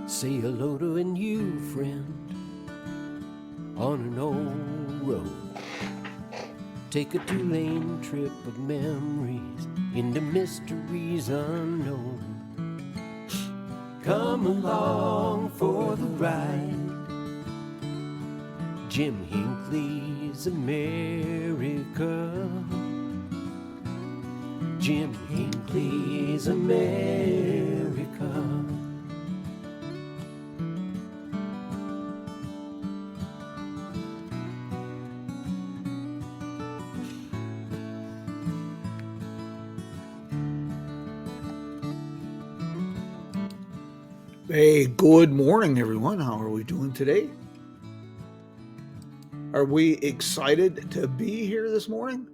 Say hello to a new friend on an old road. Take a two-lane trip of memories into mysteries unknown. Come along for the ride. Jim Hinckley's America. Jim Hinckley's America. Hey, good morning, everyone. How are we doing today? Are we excited to be here this morning?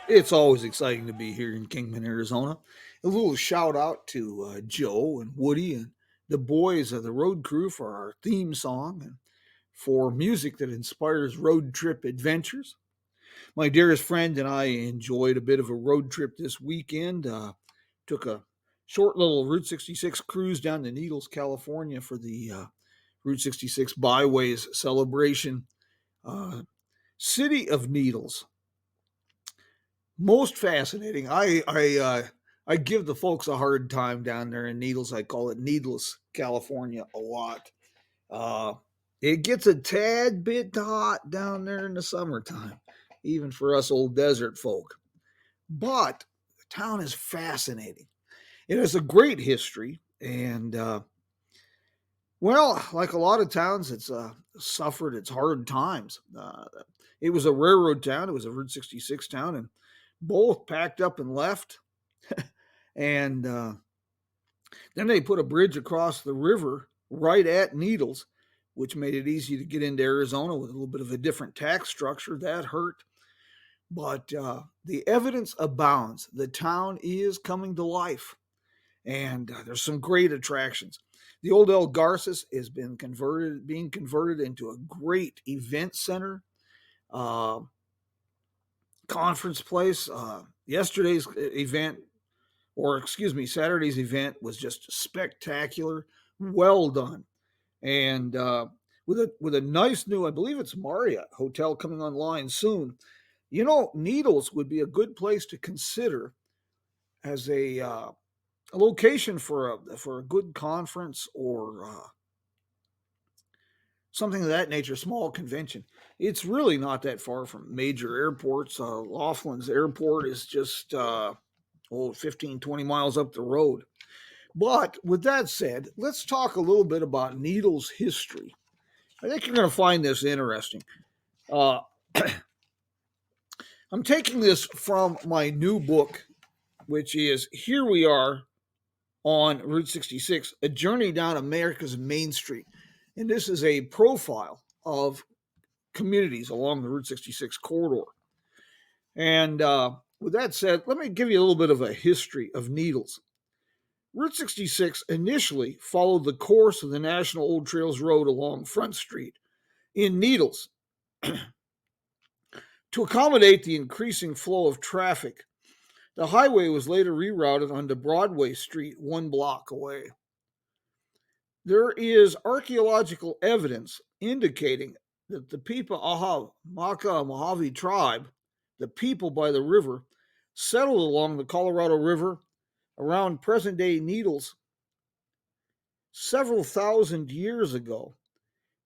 It's always exciting to be here in Kingman, Arizona. A little shout out to Joe and Woody and the boys of the road crew for our theme song and for music that inspires road trip adventures. My dearest friend and I enjoyed a bit of a road trip this weekend. Took a short little Route 66 cruise down to Needles, California for the Route 66 Byways celebration. City of Needles. Most fascinating. I give the folks a hard time down there in Needles. I call it Needless, California a lot. Uh, it gets a tad bit hot down there in the summertime, even for us old desert folk. But the town is fascinating. It has a great history, and well, like a lot of towns, it's suffered its hard times. It was a railroad town. It was a Route 66 town, and both packed up and left. And then they put a bridge across the river right at Needles, which made it easy to get into Arizona with a little bit of a different tax structure. That hurt. But the evidence abounds. The town is coming to life, and there's some great attractions. The old El Garces has been being converted into a great event center, uh, conference place. Yesterday's event, or excuse me, Saturday's event was just spectacular. Well done, and with a nice new, I believe it's Marriott hotel coming online soon. You know, Needles would be a good place to consider as a location for a good conference or something of that nature, small convention. It's really not that far from major airports. Laughlin's airport is just 15, 20 miles up the road. But with that said, let's talk a little bit about Needles' history. I think you're going to find this interesting. Uh, I'm taking this from my new book, which is Here We Are on Route 66, A Journey Down America's Main Street. And this is a profile of communities along the Route 66 corridor. And with that said, let me give you a little bit of a history of Needles. Route 66 initially followed the course of the National Old Trails Road along Front Street in Needles. To accommodate the increasing flow of traffic, the highway was later rerouted onto Broadway Street, 1 block away. There is archaeological evidence indicating that the Pipa Maka Mojave tribe, the people by the river, settled along the Colorado River around present day Needles several thousand years ago.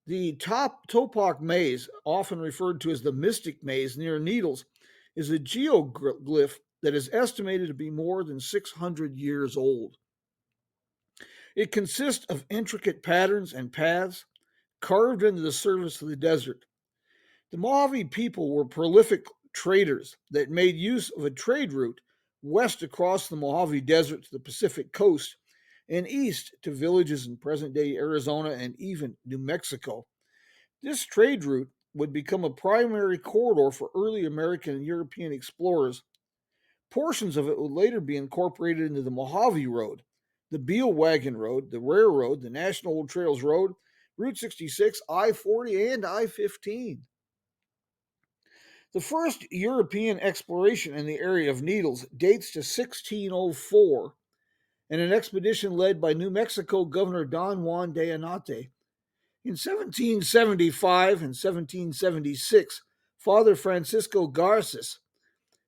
The Topak Maze, often referred to as the Mystic Maze near Needles, is a geoglyph that is estimated to be more than 600 years old. It consists of intricate patterns and paths carved into the surface of the desert. The Mojave people were prolific traders that made use of a trade route west across the Mojave Desert to the Pacific coast and east to villages in present-day Arizona and even New Mexico. This trade route would become a primary corridor for early American and European explorers. Portions of it would later be incorporated into the Mojave Road, the Beal Wagon Road, the Railroad, the National Old Trails Road, Route 66, I-40, and I-15. The first European exploration in the area of Needles dates to 1604 and an expedition led by New Mexico Governor Don Juan de Anate. In 1775 and 1776, Father Francisco Garces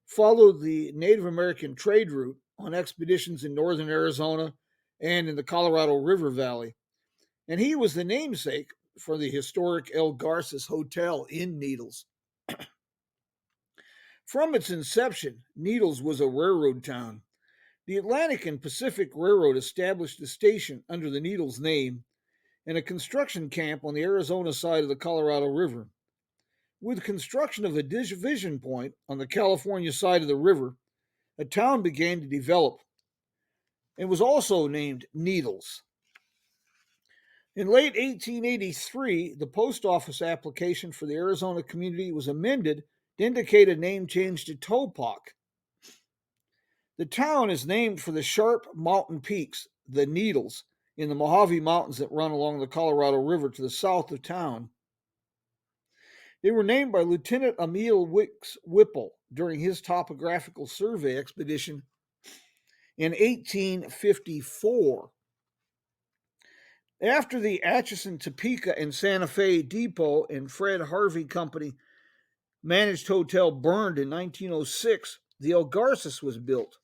followed the Native American trade route on expeditions in northern Arizona and in the Colorado River Valley, and he was the namesake for the historic El Garces Hotel in Needles. From its inception, Needles was a railroad town. The Atlantic and Pacific Railroad established the station under the Needles name and a construction camp on the Arizona side of the Colorado River. With construction of a division point on the California side of the river, a town began to develop and was also named Needles. In late 1883, the post office application for the Arizona community was amended to indicate a name change to Topak. The town is named for the sharp mountain peaks, the Needles, in the Mojave Mountains that run along the Colorado River to the south of town. They were named by Lieutenant Emil Whipple during his topographical survey expedition in 1854. After the Atchison, Topeka, and Santa Fe Depot and Fred Harvey Company managed hotel burned in 1906, the El Garces was built.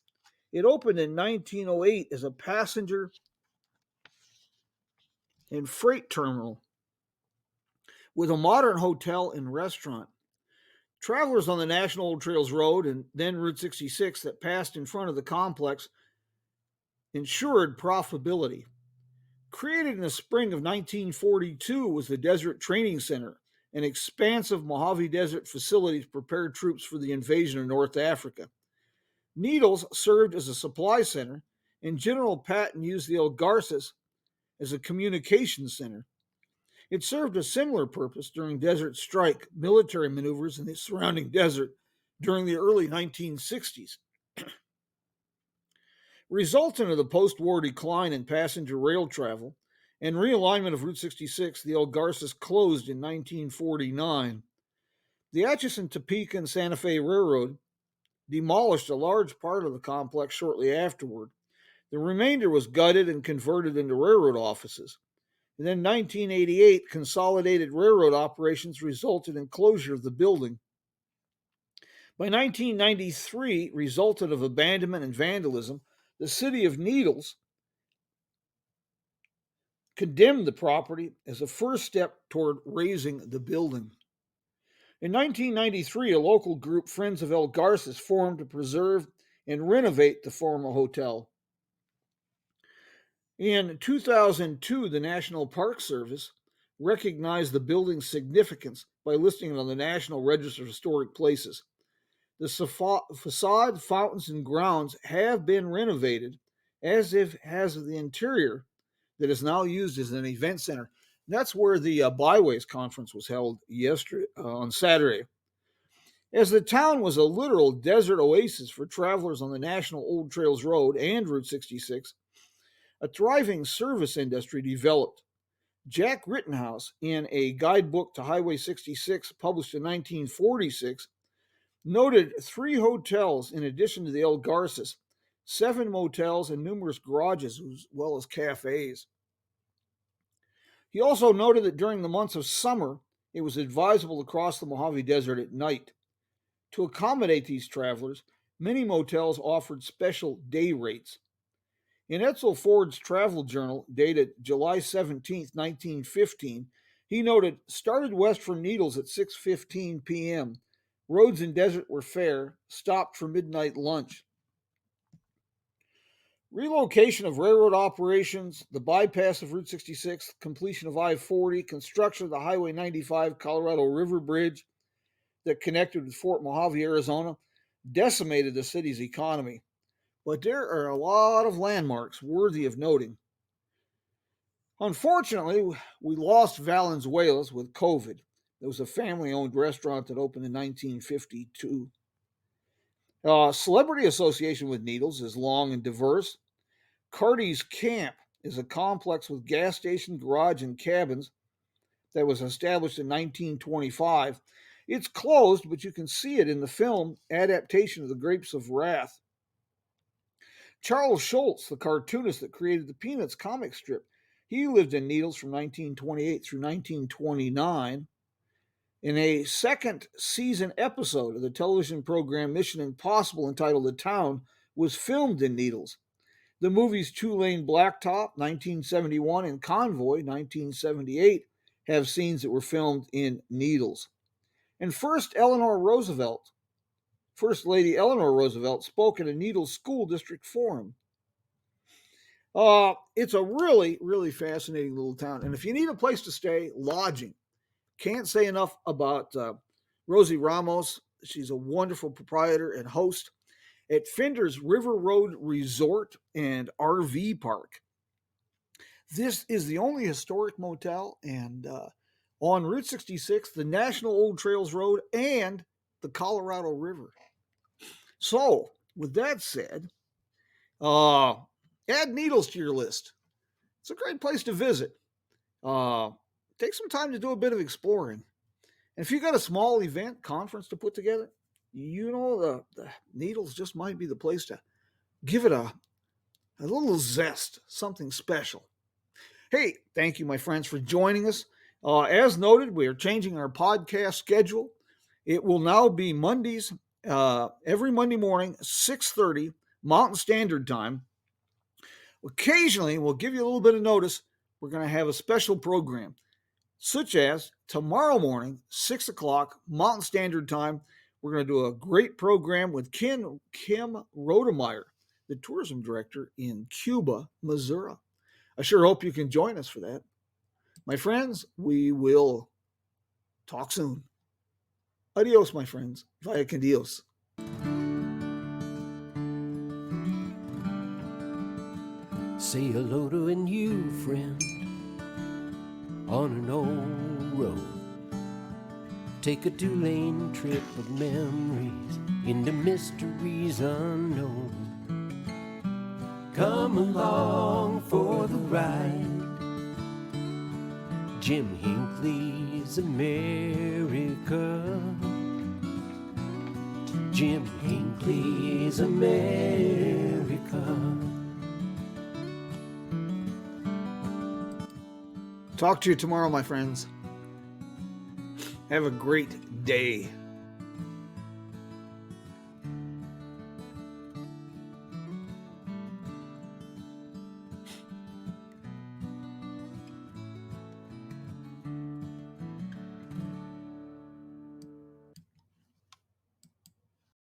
It opened in 1908 as a passenger and freight terminal with a modern hotel and restaurant. Travelers on the National Old Trails Road and then Route 66 that passed in front of the complex ensured profitability. Created in the spring of 1942 was the Desert Training Center, an expansive Mojave Desert facility to prepare troops for the invasion of North Africa. Needles served as a supply center, and General Patton used the El Garces as a communications center. It served a similar purpose during Desert Strike military maneuvers in the surrounding desert during the early 1960s. Resultant of the post-war decline in passenger rail travel and realignment of Route 66, the El Garces closed in 1949. The Atchison, Topeka, and Santa Fe Railroad demolished a large part of the complex shortly afterward. The remainder was gutted and converted into railroad offices. And then 1988, consolidated railroad operations resulted in closure of the building. By 1993, resultant of abandonment and vandalism, the city of Needles condemned the property as a first step toward razing the building. In 1993, a local group, Friends of El Garces, formed to preserve and renovate the former hotel. In 2002, the National Park Service recognized the building's significance by listing it on the National Register of Historic Places. The facade, fountains, and grounds have been renovated, as if has the interior that is now used as an event center. That's where the Byways Conference was held on Saturday. As the town was a literal desert oasis for travelers on the National Old Trails Road and Route 66, a thriving service industry developed. Jack Rittenhouse, in a guidebook to Highway 66 published in 1946, noted 3 hotels in addition to the El Garces, 7 motels, and numerous garages, as well as cafes. He also noted that during the months of summer, it was advisable to cross the Mojave Desert at night. To accommodate these travelers, many motels offered special day rates. In Edsel Ford's travel journal, dated July 17, 1915, he noted, started west from Needles at 6:15 p.m. Roads in desert were fair, stopped for midnight lunch. Relocation of railroad operations, the bypass of Route 66, completion of I-40, construction of the Highway 95 Colorado River Bridge that connected with Fort Mojave, Arizona, decimated the city's economy. But there are a lot of landmarks worthy of noting. Unfortunately, we lost Valenzuela's with COVID. It was a family-owned restaurant that opened in 1952. Celebrity association with Needles is long and diverse. Carty's Camp is a complex with gas station, garage, and cabins that was established in 1925. It's closed, but you can see it in the film adaptation of The Grapes of Wrath. Charles Schultz, the cartoonist that created the Peanuts comic strip, he lived in Needles from 1928 through 1929. In a second season episode of the television program Mission Impossible entitled The Town was filmed in Needles. The movies Two-Lane Blacktop, 1971, and Convoy, 1978, have scenes that were filmed in Needles. And First Lady Eleanor Roosevelt spoke at a Needles School District Forum. It's a really, really fascinating little town. And if you need a place to stay, lodging. Can't say enough about Rosie Ramos. She's a wonderful proprietor and host at Finder's River Road Resort and RV Park. This is the only historic motel and on Route 66, the National Old Trails Road, and the Colorado River. So, with that said, add Needles to your list. It's a great place to visit. Take some time to do a bit of exploring. And if you got a small event, conference to put together, the Needles just might be the place to give it a little zest, something special. Hey, thank you, my friends, for joining us. As noted, we are changing our podcast schedule. It will now be Mondays, every Monday morning, 6:30 Mountain Standard Time. Occasionally, we'll give you a little bit of notice. We're going to have a special program, such as tomorrow morning, 6 o'clock Mountain Standard Time. We're going to do a great program with Kim Rodemeyer, the tourism director in Cuba, Missouri. I sure hope you can join us for that. My friends, we will talk soon. Adios, my friends. Vaya con Dios. Say hello to a new friend on an old road. Take a two-lane trip of memories into mysteries unknown. Come along for the ride. Jim Hinckley's America. Jim Hinckley's America. Talk to you tomorrow, my friends. Have a great day.